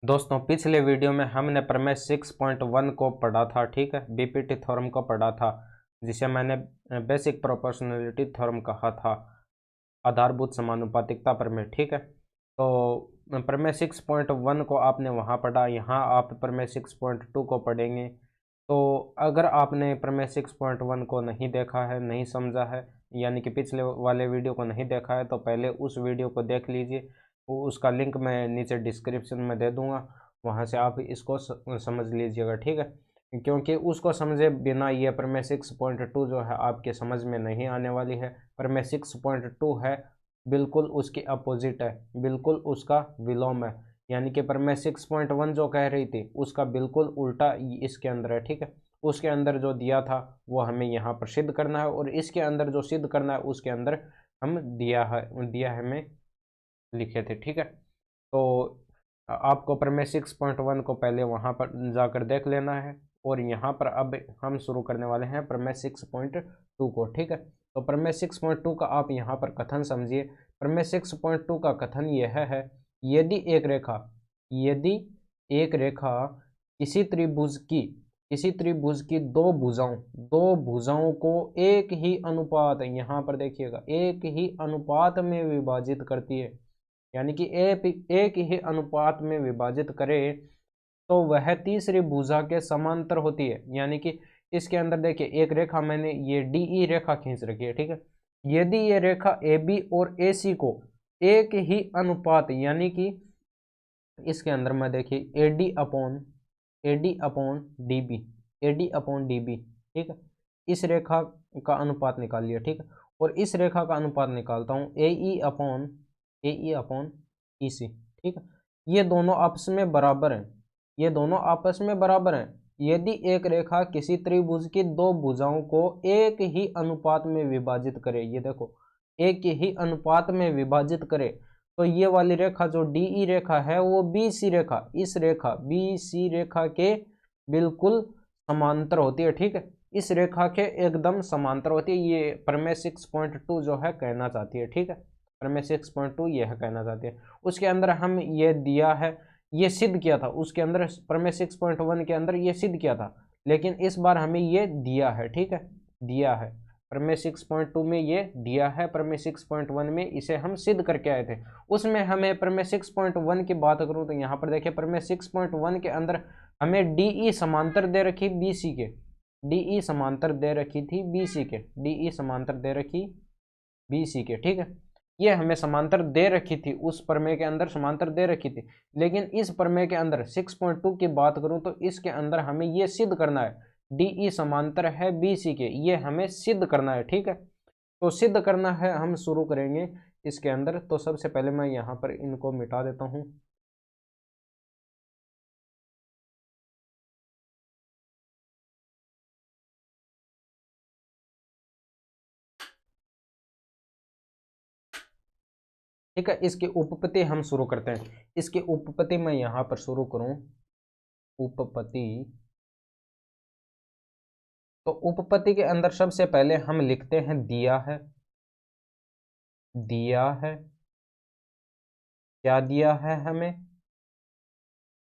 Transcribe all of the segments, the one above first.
दोस्तों पिछले वीडियो में हमने प्रमेय 6.1 को पढ़ा था। ठीक है, बीपीटी थ्योरम को पढ़ा था, जिसे मैंने बेसिक प्रोपोर्शनलिटी थ्योरम कहा था, आधारभूत समानुपातिकता प्रमेय। ठीक है, तो प्रमेय 6.1 को आपने वहाँ पढ़ा, यहाँ आप प्रमेय 6.2 को पढ़ेंगे। तो अगर आपने प्रमेय 6.1 को नहीं देखा है, नहीं समझा है, यानी कि पिछले वाले वीडियो को नहीं देखा है, तो पहले उस वीडियो को देख लीजिए। उसका लिंक मैं नीचे डिस्क्रिप्शन में दे दूंगा, वहाँ से आप इसको समझ लीजिएगा। ठीक है, क्योंकि उसको समझे बिना ये प्रमेय 6.2 जो है आपके समझ में नहीं आने वाली है। प्रमेय 6.2 है बिल्कुल उसकी अपोजिट है, बिल्कुल उसका विलोम है, यानी कि प्रमेय 6.1 जो कह रही थी उसका बिल्कुल उल्टा इसके अंदर है। ठीक है, उसके अंदर जो दिया था वो हमें यहाँ पर सिद्ध करना है, और इसके अंदर जो सिद्ध करना है उसके अंदर हम दिया है में लिखे थे। ठीक है, तो आपको प्रमेय 6.1 को पहले वहाँ पर जाकर देख लेना है, और यहाँ पर अब हम शुरू करने वाले हैं प्रमेय 6.2 को। ठीक है, तो प्रमेय 6.2 का आप यहाँ पर कथन समझिए। प्रमेय 6.2 का कथन यह है, यदि एक रेखा किसी त्रिभुज की दो भुजाओं को एक ही अनुपात, यहाँ पर देखिएगा, एक ही अनुपात में विभाजित करती है, यानी कि एक ही अनुपात में विभाजित करे, तो वह तीसरी भुजा के समांतर होती है। यानी कि इसके अंदर देखिए, एक रेखा मैंने ये डीई रेखा खींच रखी है। ठीक है, यदि ये रेखा ए बी और ए सी को एक ही अनुपात, यानी कि इसके अंदर में देखिए A D upon D B, ठीक है, इस रेखा का अनुपात निकाल लिया। ठीक है, और इस रेखा का अनुपात निकालता हूँ ए ई अपॉन ई सी। ठीक है, ये दोनों आपस में बराबर हैं, ये दोनों आपस में बराबर हैं। यदि एक रेखा किसी त्रिभुज की दो भुजाओं को एक ही अनुपात में विभाजित करे, ये देखो, एक ही अनुपात में विभाजित करे, तो ये वाली रेखा जो डीई रेखा है वो इस रेखा बी सी रेखा के बिल्कुल समांतर होती है। ठीक है, इस रेखा के एकदम समांतर होती है। ये प्रमेय 6.2 जो है कहना चाहती है। ठीक है, प्रमेय 6.2 यह कहना चाहती है। उसके अंदर हम ये दिया है, ये सिद्ध किया था, उसके अंदर प्रमेय 6.1 के अंदर ये सिद्ध किया था, लेकिन इस बार हमें ये दिया है। ठीक है, दिया है प्रमेय 6.2 में, ये दिया है प्रमेय 6.1 में, इसे हम सिद्ध करके आए थे। उसमें हमें प्रमेय 6.1 की बात करूं तो यहाँ पर देखिए, प्रमेय 6.1 के अंदर हमें डीई समांतर दे रखी बीसी के, डीई समांतर दे रखी थी बीसी के, डीई समांतर दे रखी बीसी के। ठीक है, ये हमें समांतर दे रखी थी, उस प्रमेय के अंदर समांतर दे रखी थी, लेकिन इस प्रमेय के अंदर 6.2 की बात करूं तो इसके अंदर हमें ये सिद्ध करना है, डीई समांतर है बीसी के, ये हमें सिद्ध करना है। ठीक है, तो सिद्ध करना है, हम शुरू करेंगे इसके अंदर। तो सबसे पहले मैं यहाँ पर इनको मिटा देता हूँ। ठीक है, इसकी उपपत्ति हम शुरू करते हैं। इसकी उपपत्ति मैं यहाँ पर शुरू करूँ, उपपत्ति, तो उपपत्ति के अंदर सबसे पहले हम लिखते हैं दिया है, दिया है, क्या दिया है हमें,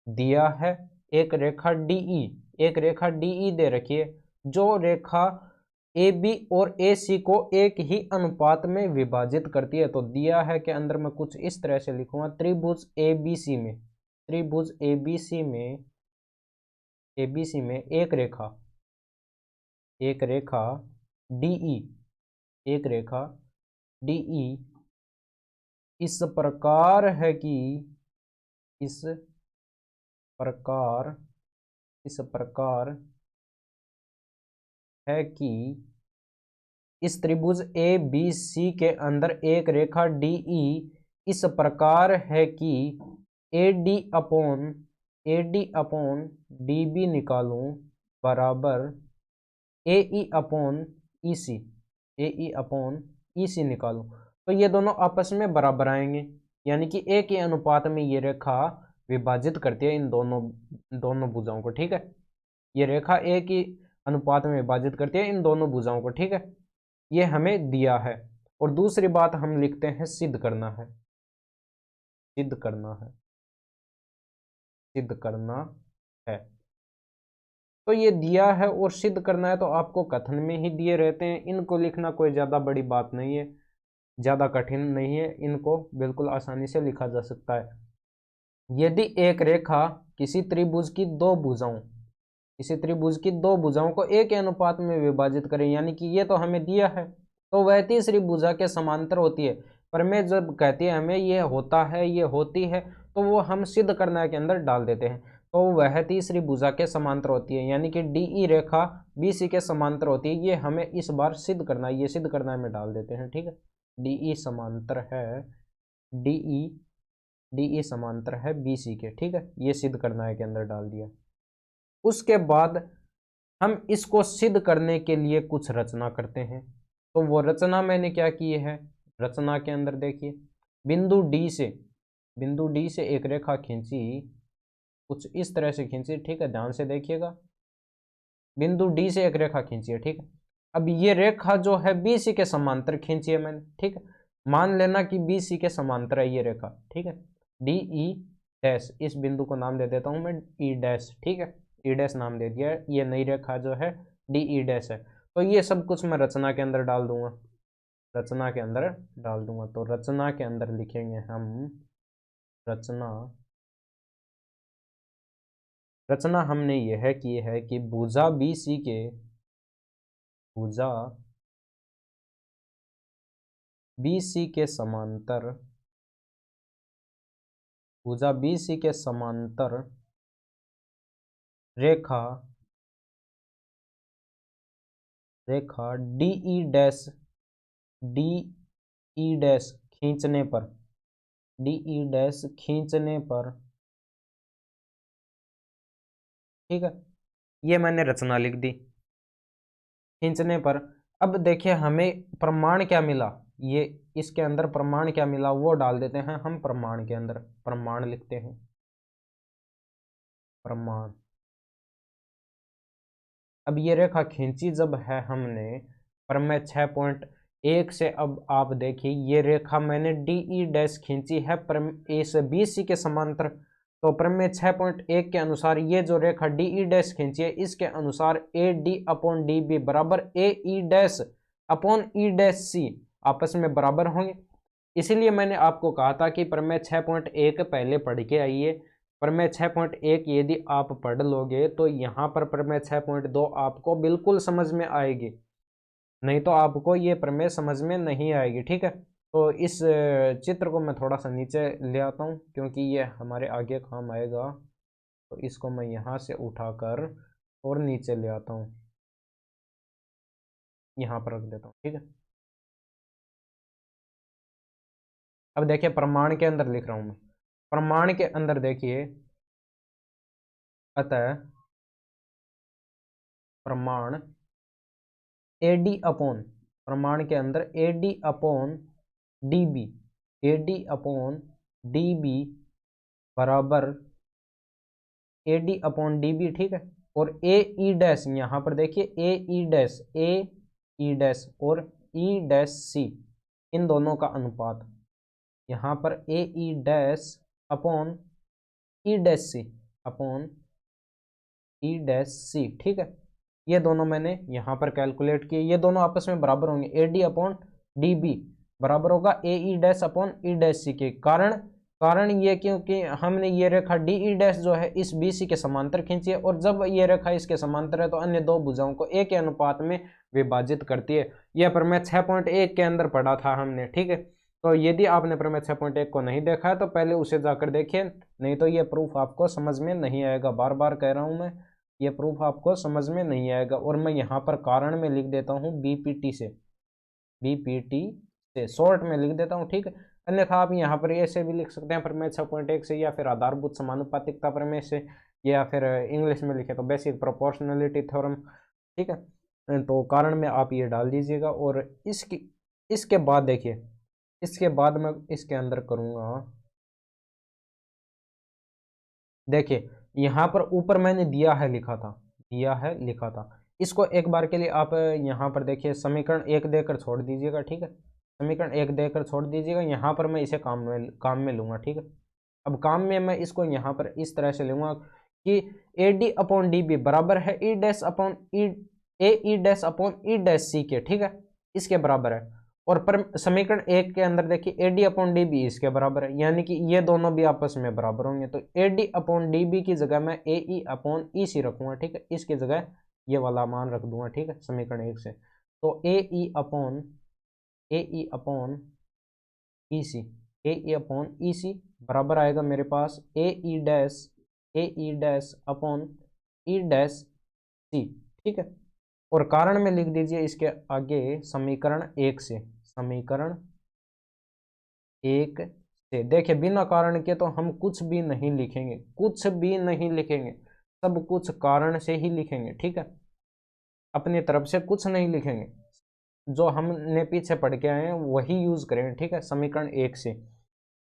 दिया है एक रेखा डीई, एक रेखा डीई दे रखी है, जो रेखा ए बी और ए सी को एक ही अनुपात में विभाजित करती है। तो दिया है के अंदर मैं कुछ इस तरह से लिखूंगा, त्रिभुज ए बी सी में, त्रिभुज ए बी सी में, ए बी सी में एक रेखा डीई, एक रेखा डीई इस प्रकार है कि, इस प्रकार, इस प्रकार है कि इस त्रिभुज ए बी सी के अंदर एक रेखा डीई इस प्रकार है कि A D upon D B निकालूं बराबर ए ई upon E C, A E upon ई सी निकालूं, तो ये दोनों आपस में बराबर आएंगे, यानी कि एक ही अनुपात में ये रेखा विभाजित करती है इन दोनों भुजाओं को। ठीक है, ये रेखा एक ही अनुपात में विभाजित करती है इन दोनों भुजाओं को। ठीक है, ये हमें दिया है। और दूसरी बात हम लिखते हैं सिद्ध करना है, सिद्ध करना है। सिद्ध करना है। तो ये दिया है और सिद्ध करना है तो आपको कथन में ही दिए रहते हैं, इनको लिखना कोई ज़्यादा बड़ी बात नहीं है, ज़्यादा कठिन नहीं है, इनको बिल्कुल आसानी से लिखा जा सकता है। यदि एक रेखा किसी त्रिभुज की दो भुजाओं को एक के अनुपात में विभाजित करें, यानी कि ये तो हमें दिया है, तो वह तीसरी भुजा के समांतर होती है। पर मैं जब कहती है हमें ये होता है, ये होती है, तो वो हम सिद्ध करना के अंदर डाल देते हैं। तो वह तीसरी भुजा के समांतर होती है, यानी कि DE रेखा BC के समांतर होती है। ये हमें इस बार सिद्ध करना है, ये सिद्ध करना है में डाल देते हैं, ठीक है। DE समांतर है, DE समांतर है BC के, ठीक है। ये सिद्ध करना है के अंदर डाल दिया। उसके बाद हम इसको सिद्ध करने के लिए कुछ रचना करते हैं। तो वो रचना मैंने क्या की है, रचना के अंदर देखिए, बिंदु D से एक रेखा खींची, कुछ इस तरह से खींची, ठीक है। ध्यान से देखिएगा, बिंदु D से एक रेखा खींची है, ठीक है। अब ये रेखा जो है BC के समांतर खींची है मैंने, ठीक है। मान लेना कि BC के समांतर है ये रेखा, ठीक है। DE डैश, इस बिंदु को नाम दे देता हूं मैं E डैश, ठीक है। E डैश नाम दे दिया, ये नई रेखा जो है DE डैश है। तो ये सब कुछ मैं रचना के अंदर डाल दूंगा, रचना के अंदर डाल दूंगा। तो रचना के अंदर लिखेंगे हम, रचना हमने यह की है कि भुजा BC के समांतर, भुजा BC के समांतर रेखा DE डैश खींचने पर, DE डैश खींचने पर, ठीक है। ये मैंने रचना लिख दी, खींचने पर। अब देखिए हमें प्रमाण क्या मिला, ये इसके अंदर प्रमाण क्या मिला वो डाल देते हैं हम। प्रमाण के अंदर प्रमाण लिखते हैं, प्रमाण। अब ये रेखा खींची जब है हमने प्रमेय 6.1 से, अब आप देखिए ये रेखा मैंने DE डैश खींची है इस BC के समांतर। तो प्रमेय 6.1 के अनुसार ये जो रेखा DE डैश खींची है, इसके अनुसार AD अपॉन DB बराबर AE dash upon E dash C आपस में बराबर होंगे। इसीलिए मैंने आपको कहा था कि प्रमेय 6.1 पहले पढ़ के आइए। प्रमेय 6.1 यदि आप पढ़ लोगे तो यहाँ पर प्रमेय 6.2 आपको बिल्कुल समझ में आएगी, नहीं तो आपको ये प्रमेय समझ में नहीं आएगी, ठीक है। तो इस चित्र को मैं थोड़ा सा नीचे ले आता हूँ क्योंकि ये हमारे आगे काम आएगा। तो इसको मैं यहाँ से उठाकर और नीचे ले आता हूँ, यहाँ पर रख देता हूँ, ठीक है। अब देखिए प्रमाण के अंदर लिख रहा हूँ मैं, प्रमाण के अंदर देखिए, अतः प्रमाण AD अपॉन, प्रमाण के अंदर AD upon DB, AD upon DB बराबर AD अपॉन DB, ठीक है। और AE डैश, यहाँ पर देखिए AE डैश और E डैश C, इन दोनों का अनुपात, यहाँ पर AE dash upon E dash C upon E dash C, ठीक है। ये दोनों मैंने यहाँ पर कैलकुलेट किए, ये दोनों आपस में बराबर होंगे। AD अपॉन DB बराबर होगा AE dash upon E dash C के। कारण ये क्योंकि हमने ये रेखा DE डैश जो है इस BC के समांतर खींची है, और जब ये रेखा इसके समांतर है तो अन्य दो भुजाओं को एक के अनुपात में विभाजित करती है। यह प्रमेय 6.1 के अंदर पढ़ा था हमने, ठीक है। तो यदि आपने प्रमेय 6.1 को नहीं देखा है तो पहले उसे जाकर देखिए, नहीं तो ये प्रूफ आपको समझ में नहीं आएगा। बार बार कह रहा हूँ मैं, ये प्रूफ आपको समझ में नहीं आएगा। और मैं यहाँ पर कारण में लिख देता हूँ BPT से शॉर्ट में लिख देता हूँ, ठीक है। अन्यथा आप यहाँ पर ऐसे भी लिख सकते हैं प्रमेय 6.1 से, या फिर आधारभूत समानुपातिकता प्रमेय से, या फिर इंग्लिश में लिखे तो बेसिक प्रोपोर्शनलिटी थ्योरम, ठीक है। तो कारण में आप ये डाल दीजिएगा। और इसके बाद देखिए, इसके बाद मैं इसके अंदर करूँगा, देखिए यहाँ पर ऊपर मैंने दिया है लिखा था। इसको एक बार के लिए आप यहाँ पर देखिए समीकरण 1 देकर छोड़ दीजिएगा, ठीक है। समीकरण 1 देकर छोड़ दीजिएगा, यहाँ पर मैं इसे काम में लूँगा, ठीक है। अब काम में मैं इसको यहाँ पर इस तरह से लूंगा कि A D upon D B बराबर है E dash upon E dash upon E dash C के, ठीक है, इसके बराबर है। और पर समीकरण एक के अंदर देखिए A D upon D B इसके बराबर है, यानी कि ये दोनों भी आपस में बराबर होंगे। तो A D upon D B की जगह मैं ए ई अपॉन ई सी रखूंगा, ठीक है, इसकी जगह ये वाला मान रख दूंगा, ठीक है, समीकरण एक से। तो ए ई upon E C, A E upon ई सी बराबर आएगा मेरे पास A E dash upon E dash C, ठीक है। और कारण में लिख दीजिए इसके आगे समीकरण एक से, समीकरण एक से। देखिए बिना कारण के तो हम कुछ भी नहीं लिखेंगे, कुछ भी नहीं लिखेंगे, सब कुछ कारण से ही लिखेंगे, ठीक है, अपनी तरफ से कुछ नहीं लिखेंगे, जो हमने पीछे पढ़ के आए हैं वही यूज करेंगे, ठीक है, समीकरण एक से।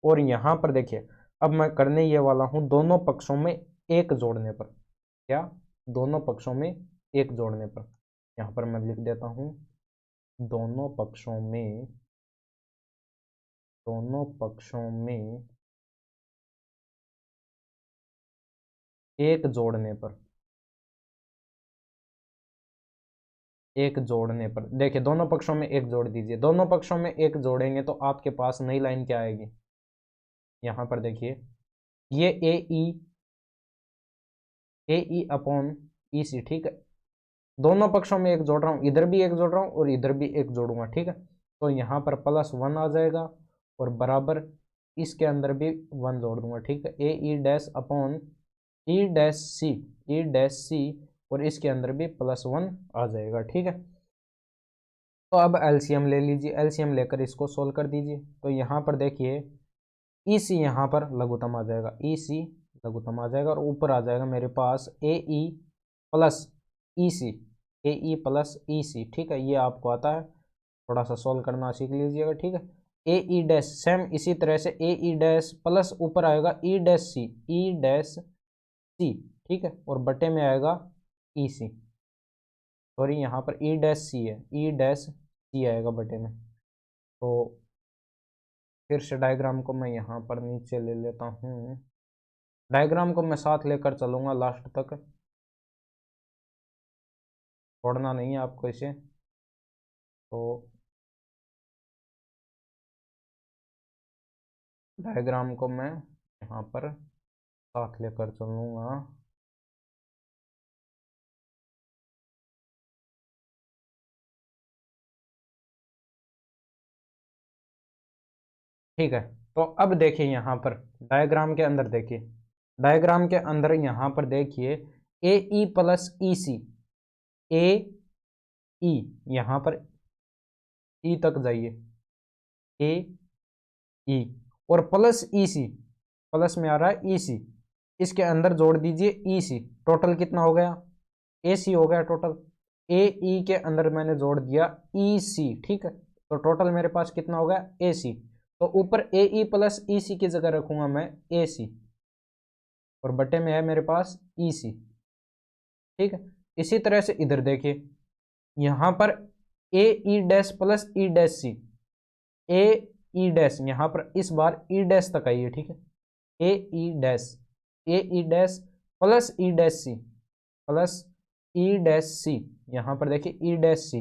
और यहाँ पर देखिए अब मैं करने ये वाला हूँ दोनों पक्षों में एक जोड़ने पर, क्या, दोनों पक्षों में एक जोड़ने पर, यहाँ पर मैं लिख देता हूँ दोनों पक्षों में एक जोड़ने पर, एक जोड़ने पर। देखिए दोनों पक्षों में एक जोड़ दीजिए, दोनों पक्षों में एक जोड़ेंगे तो आपके पास नई लाइन क्या आएगी, यहाँ पर देखिए ये ए ई अपॉन ई सी, ठीक है, दोनों पक्षों में एक जोड़ रहा हूँ, इधर भी एक जोड़ रहा हूँ और इधर भी एक जोड़ूंगा, ठीक है। तो यहाँ पर +1 आ जाएगा और बराबर इसके अंदर भी 1 जोड़ दूंगा, ठीक है, A E dash upon E dash C और इसके अंदर भी +1 आ जाएगा, ठीक है। तो अब एलसीएम ले लीजिए, एलसीएम लेकर इसको सोल्व कर दीजिए। तो यहाँ पर देखिए ई सी यहाँ पर लघुत्तम आ जाएगा, ई सी लघुत्तम आ जाएगा और ऊपर आ जाएगा मेरे पास A E plus E C, A E plus ई सी, ठीक है, ये आपको आता है, थोड़ा सा सोल्व करना सीख लीजिएगा, ठीक है। ए ई डैश सेम इसी तरह से ए ई डैश प्लस ऊपर आएगा ई डैश सी, ठीक है, और बटे में आएगा ई सी, सॉरी यहाँ पर ई डैश सी है, ई डैश सी आएगा बटे में। तो फिर से डायग्राम को मैं यहाँ पर नीचे ले लेता हूँ, डायग्राम को मैं साथ लेकर चलूँगा लास्ट तक, छोड़ना नहीं है आपको इसे। तो डायग्राम को मैं यहाँ पर साथ लेकर चलूँगा, ठीक है। तो अब देखिए यहाँ पर डायग्राम के अंदर देखिए, डायग्राम के अंदर यहाँ पर देखिए ए E plus E C, A ई यहाँ पर ई तक जाइए, ए ई और प्लस ई सी, प्लस में आ रहा है ई सी, इसके अंदर जोड़ दीजिए ई सी, टोटल कितना हो गया, ए सी हो गया टोटल, ए ई के अंदर मैंने जोड़ दिया ई सी, ठीक है, तो टोटल मेरे पास कितना हो गया ए सी। तो ऊपर ए ई प्लस ई सी की जगह रखूंगा मैं ए सी और बटे में है मेरे पास ई सी, ठीक है। इसी तरह से इधर देखिए यहाँ पर A E dash plus E dash C, A E dash यहाँ पर इस बार ई डैश तक आई है, ठीक है, A E dash plus E dash C plus E dash C, यहाँ पर देखिए ई डैश सी,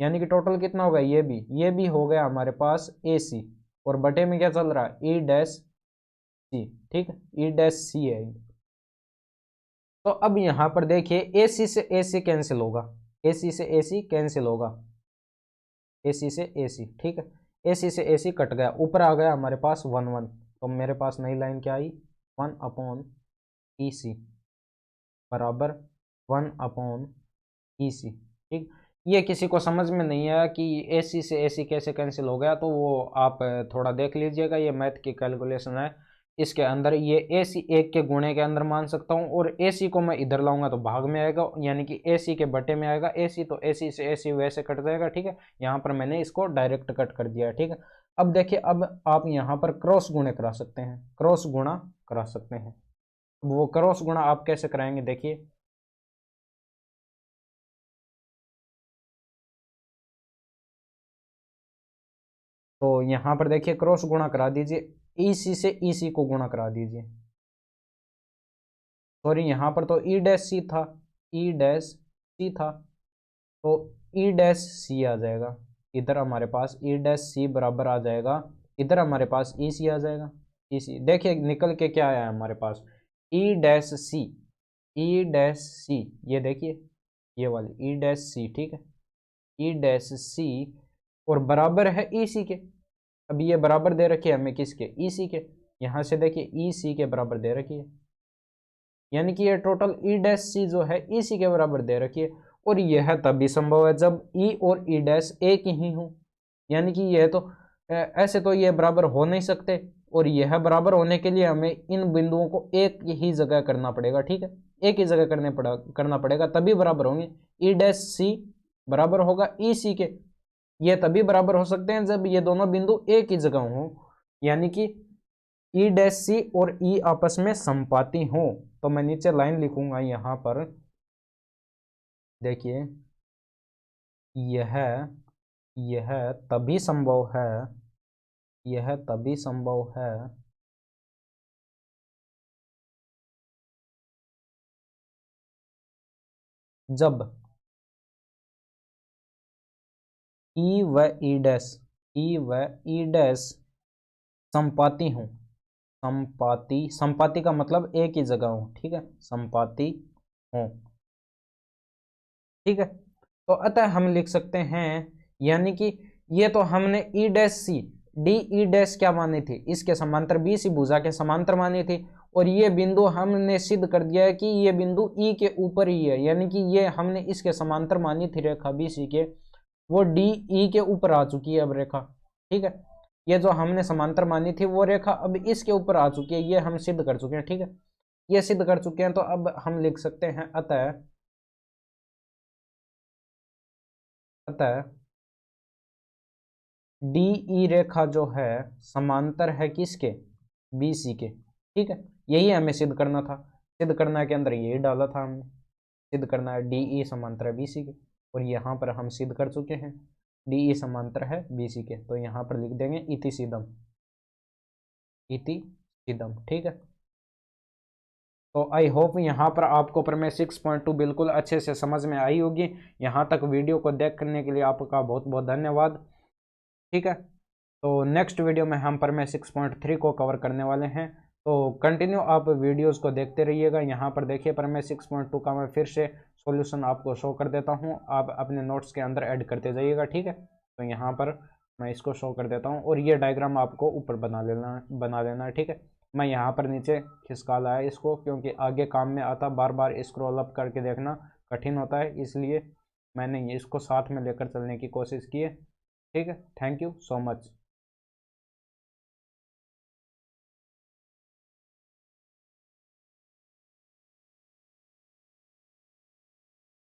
यानी कि टोटल कितना होगा, ये भी हो गया हमारे पास ए सी और बटे में क्या चल रहा है ई डैश सी, ठीक है, ई डैश सी है। तो अब यहाँ पर देखिए ए सी से ए सी कैंसिल होगा, ए सी से ए सी कैंसिल होगा, ए सी से ए सी, ठीक है, ए सी से ए सी कट गया, ऊपर आ गया हमारे पास 1 तो मेरे पास नई लाइन क्या आई 1 अपॉन ई सी बराबर 1 अपॉन ई सी, ठीक। ये किसी को समझ में नहीं आया कि ए सी से ए सी कैसे कैंसिल हो गया, तो वो आप थोड़ा देख लीजिएगा, ये मैथ की कैलकुलेशन है, इसके अंदर ये ए सी एक के गुणे के अंदर मान सकता हूँ और ए सी को मैं इधर लाऊंगा तो भाग में आएगा, यानी कि ए सी के बटे में आएगा ए सी, तो ए सी से ए सी वैसे कट जाएगा, ठीक है, यहाँ पर मैंने इसको डायरेक्ट कट कर दिया, ठीक है। अब देखिए अब आप यहाँ पर क्रॉस गुणे करा सकते हैं, क्रॉस गुणा करा सकते हैं, वो क्रॉस गुणा आप कैसे कराएंगे देखिए, तो यहाँ पर देखिए क्रॉस गुणा करा दीजिए, EC से EC को गुणा करा दीजिए। सॉरी, यहाँ पर तो E डैश C था, E डैश C था, तो E डैश C आ जाएगा। इधर हमारे पास E डैश C बराबर आ जाएगा, इधर हमारे पास EC आ जाएगा। EC देखिए निकल के क्या आया हमारे पास, E dash C, E dash C, ये देखिए ये वाली E डैश C, ठीक है, E डैश C और बराबर है EC के। अब ये बराबर दे रखी है हमें किसके, EC के। यहाँ से देखिए EC के बराबर दे रखी है, यानी कि ये टोटल E डैश C जो है EC के बराबर दे रखी है। और यह तभी संभव है जब E और E डैश एक ही हो, यानी कि यह तो ऐसे तो ये बराबर हो नहीं सकते, और यह बराबर होने के लिए हमें इन बिंदुओं को एक ही जगह करना पड़ेगा, ठीक है, एक ही जगह करना पड़ेगा तभी बराबर होंगे। E डैश C बराबर होगा EC के, ये तभी बराबर हो सकते हैं जब ये दोनों बिंदु एक ही जगह हो, यानी कि E डैश C और E आपस में समपाती हो। तो मैं नीचे लाइन लिखूंगा यहाँ पर, देखिए यह यह तभी संभव है, यह तभी संभव है जब E व E डैश समपाती हो। संपाती का मतलब एक ही जगह हो, ठीक है, संपाती हो, ठीक है। तो अतः हम लिख सकते हैं, यानी कि ये तो हमने E dash C D E dash क्या मानी थी, इसके समांतर BC भुजा के समांतर मानी थी, और ये बिंदु हमने सिद्ध कर दिया है कि ये बिंदु E के ऊपर ही है, यानी कि ये हमने इसके समांतर मानी थी रेखा BC के, वो DE के ऊपर आ चुकी है अब रेखा, ठीक है। ये जो हमने समांतर मानी थी वो रेखा अब इसके ऊपर आ चुकी है, ये हम सिद्ध कर चुके हैं, ठीक है, ये सिद्ध कर चुके हैं। तो अब हम लिख सकते हैं अतः DE रेखा जो है समांतर है किसके, BC के, ठीक है, यही हमें सिद्ध करना था। सिद्ध करना के अंदर यही डाला था हमने, सिद्ध करना है DE समांतर है BC के, और यहाँ पर हम सिद्ध कर चुके हैं DE समांतर है BC के। तो यहाँ पर लिख देंगे इति सीदम, इति सीदम, ठीक है। तो आई होप यहाँ पर आपको प्रमेय 6.2 बिल्कुल अच्छे से समझ में आई होगी। यहाँ तक वीडियो को देखने के लिए आपका बहुत बहुत धन्यवाद, ठीक है। तो नेक्स्ट वीडियो में हम प्रमेय 6.3 को कवर करने वाले हैं, तो कंटिन्यू आप वीडियोस को देखते रहिएगा। यहाँ पर देखिए प्रमेय 6.2 का मैं फिर से सॉल्यूशन आपको शो कर देता हूँ, आप अपने नोट्स के अंदर ऐड करते जाइएगा, ठीक है। तो यहाँ पर मैं इसको शो कर देता हूँ, और ये डायग्राम आपको ऊपर बना लेना है, ठीक है। मैं यहाँ पर नीचे खिसका लाया इसको, क्योंकि आगे काम में आता, बार बार स्क्रॉल अप करके देखना कठिन होता है, इसलिए मैंने इसको साथ में लेकर चलने की कोशिश की है, ठीक है। Thank you so much.